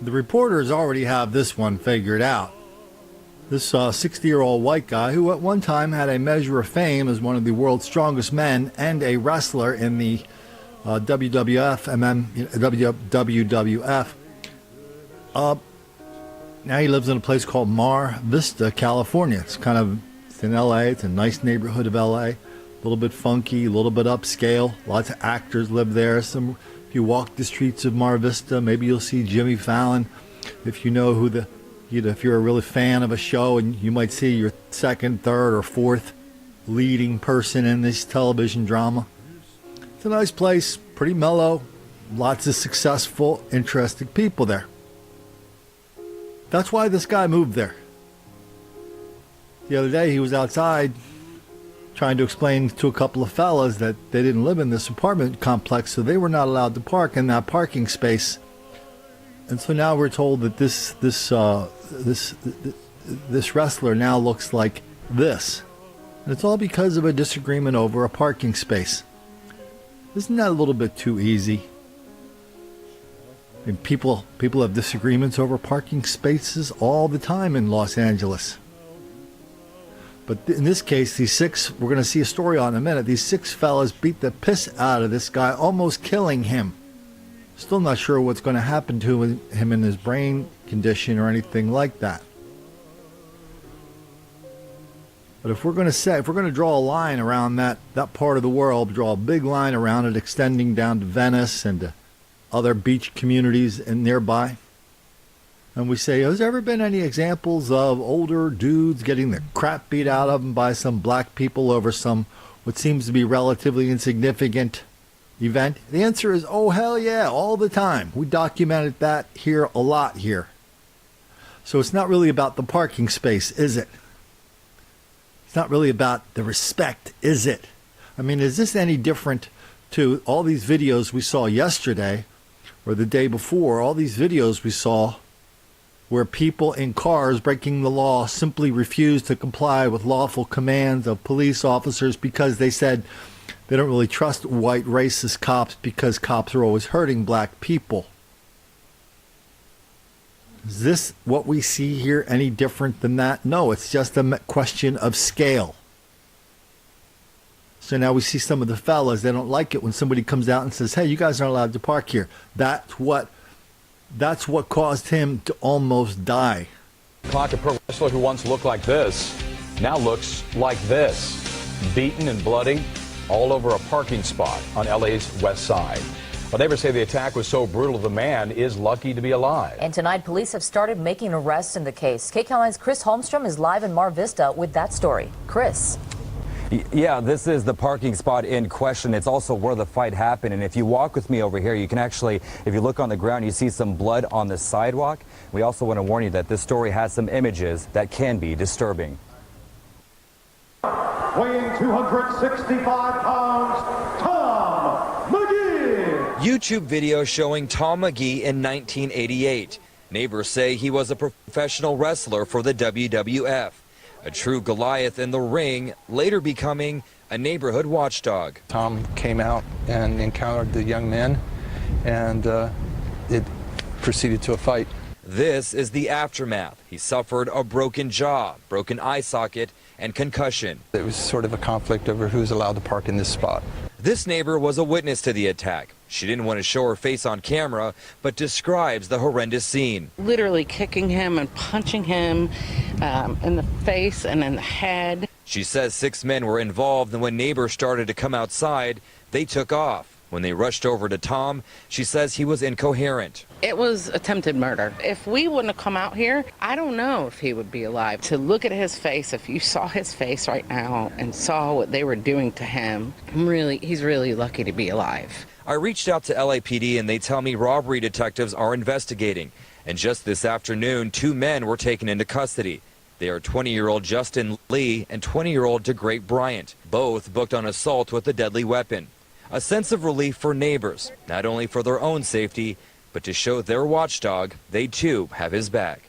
The reporters already have this one figured out. This 60-year-old white guy who at one time had a measure of fame as one of the world's strongest men and a wrestler in the WWF, WWF. Now he lives in a place called Mar Vista, California. It's in LA. It's a nice neighborhood of LA. A little bit funky, a little bit upscale. Lots of actors live there. If you walk the streets of Mar Vista, maybe you'll see Jimmy Fallon. If you know if you're a really fan of a show, and you might see your second, third, or fourth leading person in this television drama. It's a nice place, pretty mellow, lots of successful, interesting people there. That's why this guy moved there. The other day he was outside trying to explain to a couple of fellas that they didn't live in this apartment complex, so they were not allowed to park in that parking space. And so now we're told that this wrestler now looks like this. And it's all because of a disagreement over a parking space. Isn't that a little bit too easy? I mean, people have disagreements over parking spaces all the time in Los Angeles. But in this case, these six, we're going to see a story on in a minute, these six fellas beat the piss out of this guy, almost killing him. Still not sure what's going to happen to him in his brain condition or anything like that. But if we're going to draw a line around that part of the world, draw a big line around it extending down to Venice and to other beach communities and nearby, and we say, has there ever been any examples of older dudes getting the crap beat out of them by some black people over some what seems to be relatively insignificant event? The answer is, oh hell yeah, all the time. We documented that here a lot here. So it's not really about the parking space, is it? It's not really about the respect, is it? I mean, is this any different to all these videos we saw yesterday or the day before? All these videos we saw where people in cars breaking the law simply refused to comply with lawful commands of police officers because they said they don't really trust white racist cops because cops are always hurting black people. Is this what we see here any different than that? No, it's just a question of scale. So now we see some of the fellas, they don't like it when somebody comes out and says, hey, you guys aren't allowed to park here. That's what caused him to almost die. Clock, a pro wrestler who once looked like this now looks like this. Beaten and bloody all over a parking spot on LA's west side. Well, neighbors say the attack was so brutal the man is lucky to be alive. And tonight, police have started making arrests in the case. KCAL9's Chris Holmstrom is live in Mar Vista with that story. Chris. Yeah, this is the parking spot in question. It's also where the fight happened. And if you walk with me over here, you can actually, if you look on the ground, you see some blood on the sidewalk. We also want to warn you that this story has some images that can be disturbing. Weighing 265 pounds, Tom McGee. YouTube video showing Tom McGee in 1988. Neighbors say he was a professional wrestler for the WWF. A true Goliath in the ring, later becoming a neighborhood watchdog. Tom came out and encountered the young men, and it proceeded to a fight. This is the aftermath. He suffered a broken jaw, broken eye socket, and concussion. It was sort of a conflict over who's allowed to park in this spot. This neighbor was a witness to the attack. She didn't want to show her face on camera, but describes the horrendous scene. Literally kicking him and punching him in the face and in the head. She says 6 men were involved, and when neighbors started to come outside, they took off. When they rushed over to Tom, she says he was incoherent. It was attempted murder. If we wouldn't have come out here, I don't know if he would be alive. To look at his face, if you saw his face right now and saw what they were doing to him, he's really lucky to be alive. I reached out to LAPD and they tell me robbery detectives are investigating. And just this afternoon, 2 men were taken into custody. They are 20-year-old Justin Lee and 20-year-old DeGreat Bryant, both booked on assault with a deadly weapon. A sense of relief for neighbors, not only for their own safety, but to show their watchdog they too have his back.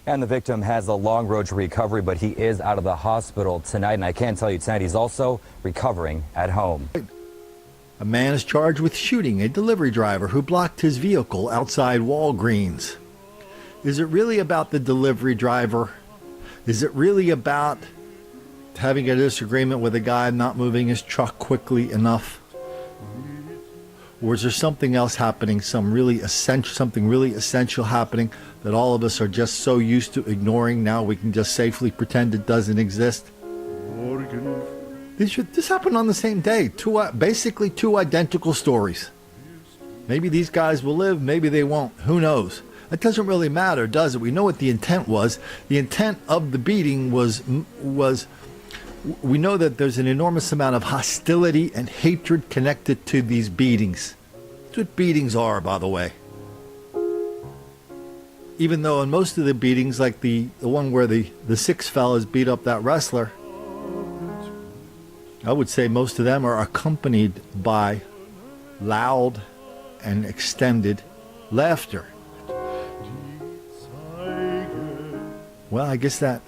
And the victim has a long road to recovery, but he is out of the hospital tonight. And I can tell you tonight he's also recovering at home. A man is charged with shooting a delivery driver who blocked his vehicle outside Walgreens. Is it really about the delivery driver? Is it really about having a disagreement with a guy not moving his truck quickly enough? Or is there something else happening, something really essential happening that all of us are just so used to ignoring now we can just safely pretend it doesn't exist? This happened on the same day. Basically two identical stories. Maybe these guys will live, maybe they won't. Who knows? It doesn't really matter, does it? We know what the intent was. The intent of the beating was we know that there's an enormous amount of hostility and hatred connected to these beatings. That's what beatings are, by the way. Even though in most of the beatings, like the one where the six fellas beat up that wrestler, I would say most of them are accompanied by loud and extended laughter. Well, I guess that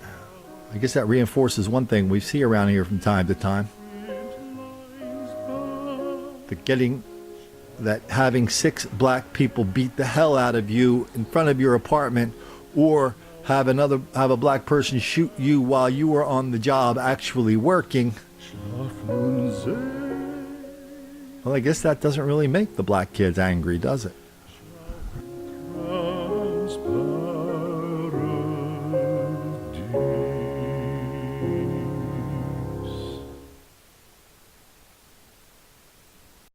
reinforces one thing we see around here from time to time. That having six black people beat the hell out of you in front of your apartment, or have a black person shoot you while you were on the job actually working. Well, I guess that doesn't really make the black kids angry, does it?